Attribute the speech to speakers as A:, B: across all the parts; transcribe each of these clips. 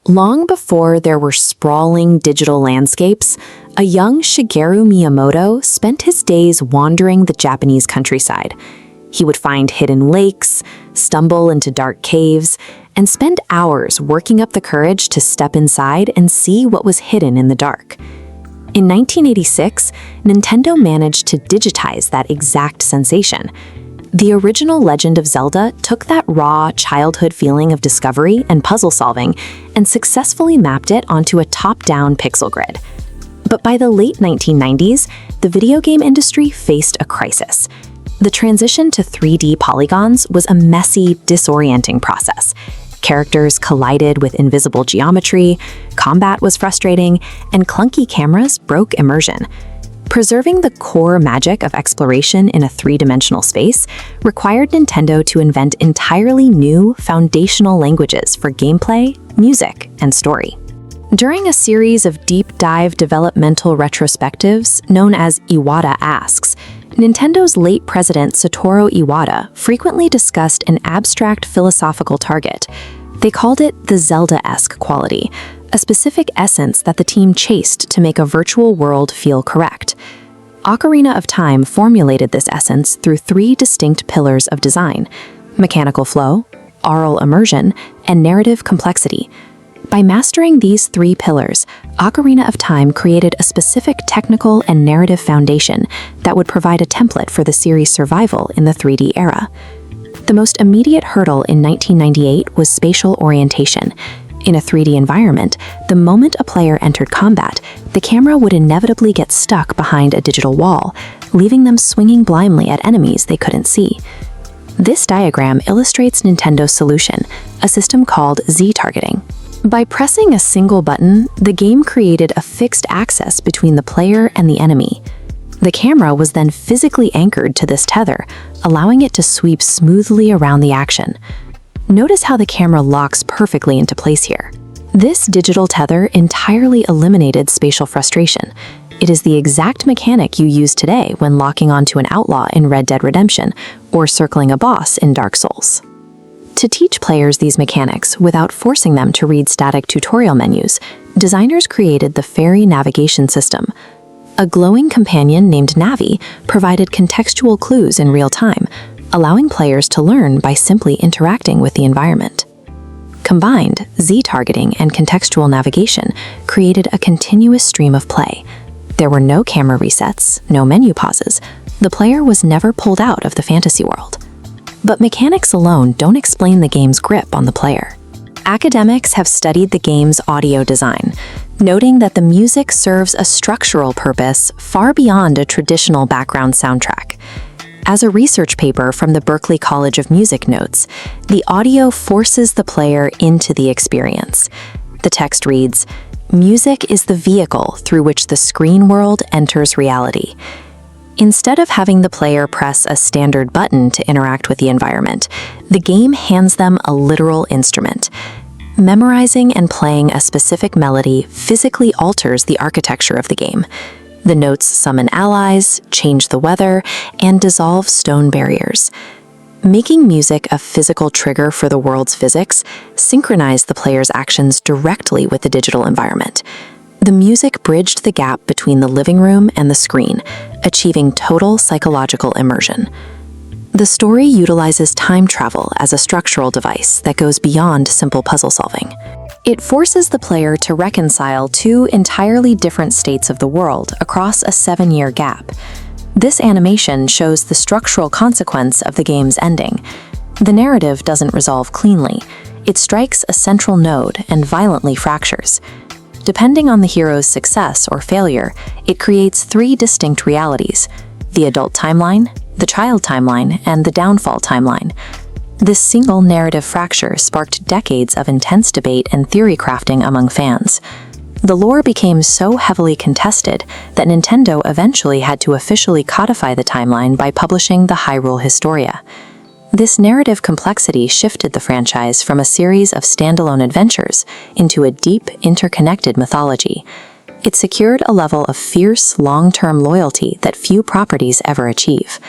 A: Long before there were sprawling digital landscapes, a young Shigeru Miyamoto spent his days wandering the Japanese countryside. He would find hidden lakes, stumble into dark caves, and spend hours working up the courage to step inside and see what was hidden in the dark. In 1986, Nintendo managed to digitize that exact sensation. The original Legend of Zelda took that raw childhood feeling of discovery and puzzle solving and successfully mapped it onto a top-down pixel grid. But by the late 1990s, the video game industry faced a crisis. The transition to 3D polygons was a messy, disorienting process. Characters collided with invisible geometry, combat was frustrating, and clunky cameras broke immersion. Preserving the core magic of exploration in a three-dimensional space required Nintendo to invent entirely new, foundational languages for gameplay, music, and story. During a series of deep-dive developmental retrospectives known as Iwata Asks, Nintendo's late president Satoru Iwata frequently discussed an abstract philosophical target. They called it the Zelda-esque quality, a specific essence that the team chased to make a virtual world feel correct. Ocarina of Time formulated this essence through three distinct pillars of design: mechanical flow, aural immersion, and narrative complexity. By mastering these three pillars, Ocarina of Time created a specific technical and narrative foundation that would provide a template for the series' survival in the 3D era. The most immediate hurdle in 1998 was spatial orientation. In a 3D environment, the moment a player entered combat, the camera would inevitably get stuck behind a digital wall, leaving them swinging blindly at enemies they couldn't see. This diagram illustrates Nintendo's solution, a system called Z-targeting. By pressing a single button, the game created a fixed axis between the player and the enemy. The camera was then physically anchored to this tether, allowing it to sweep smoothly around the action. Notice how the camera locks perfectly into place here. This digital tether entirely eliminated spatial frustration. It is the exact mechanic you use today when locking onto an outlaw in Red Dead Redemption or circling a boss in Dark Souls. To teach players these mechanics without forcing them to read static tutorial menus, designers created the Fairy Navigation System. A glowing companion named Navi provided contextual clues in real time, allowing players to learn by simply interacting with the environment. Combined, Z-targeting and contextual navigation created a continuous stream of play. There were no camera resets, no menu pauses. The player was never pulled out of the fantasy world. But mechanics alone don't explain the game's grip on the player. Academics have studied the game's audio design, noting that the music serves a structural purpose far beyond a traditional background soundtrack. As a research paper from the Berklee College of Music notes, the audio forces the player into the experience. The text reads, "Music is the vehicle through which the screen world enters reality." Instead of having the player press a standard button to interact with the environment, the game hands them a literal instrument. Memorizing and playing a specific melody physically alters the architecture of the game. The notes summon allies, change the weather, and dissolve stone barriers. Making music a physical trigger for the world's physics synchronized the player's actions directly with the digital environment. The music bridged the gap between the living room and the screen, achieving total psychological immersion. The story utilizes time travel as a structural device that goes beyond simple puzzle solving. It forces the player to reconcile two entirely different states of the world across a 7-year gap. This animation shows the structural consequence of the game's ending. The narrative doesn't resolve cleanly. It strikes a central node and violently fractures. Depending on the hero's success or failure, it creates three distinct realities: the adult timeline, the child timeline, and the downfall timeline. This single narrative fracture sparked decades of intense debate and theory crafting among fans. The lore became so heavily contested that Nintendo eventually had to officially codify the timeline by publishing the Hyrule Historia. This narrative complexity shifted the franchise from a series of standalone adventures into a deep, interconnected mythology. It secured a level of fierce, long-term loyalty that few properties ever achieve.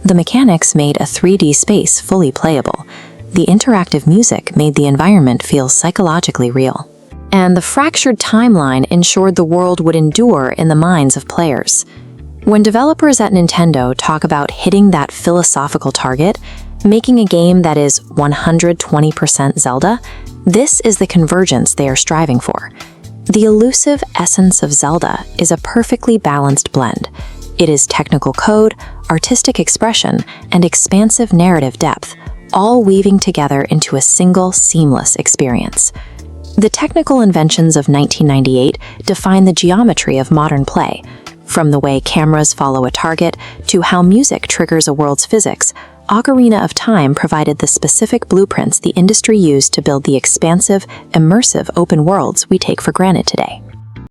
A: The mechanics made a 3D space fully playable. The interactive music made the environment feel psychologically real. and the fractured timeline ensured the world would endure in the minds of players. When developers at Nintendo talk about hitting that philosophical target, making a game that is 120% Zelda, this is the convergence they are striving for. The elusive essence of Zelda is a perfectly balanced blend. It is technical code, artistic expression, and expansive narrative depth, all weaving together into a single, seamless experience. The technical inventions of 1998 define the geometry of modern play. From the way cameras follow a target to how music triggers a world's physics, Ocarina of Time provided the specific blueprints the industry used to build the expansive, immersive open worlds we take for granted today.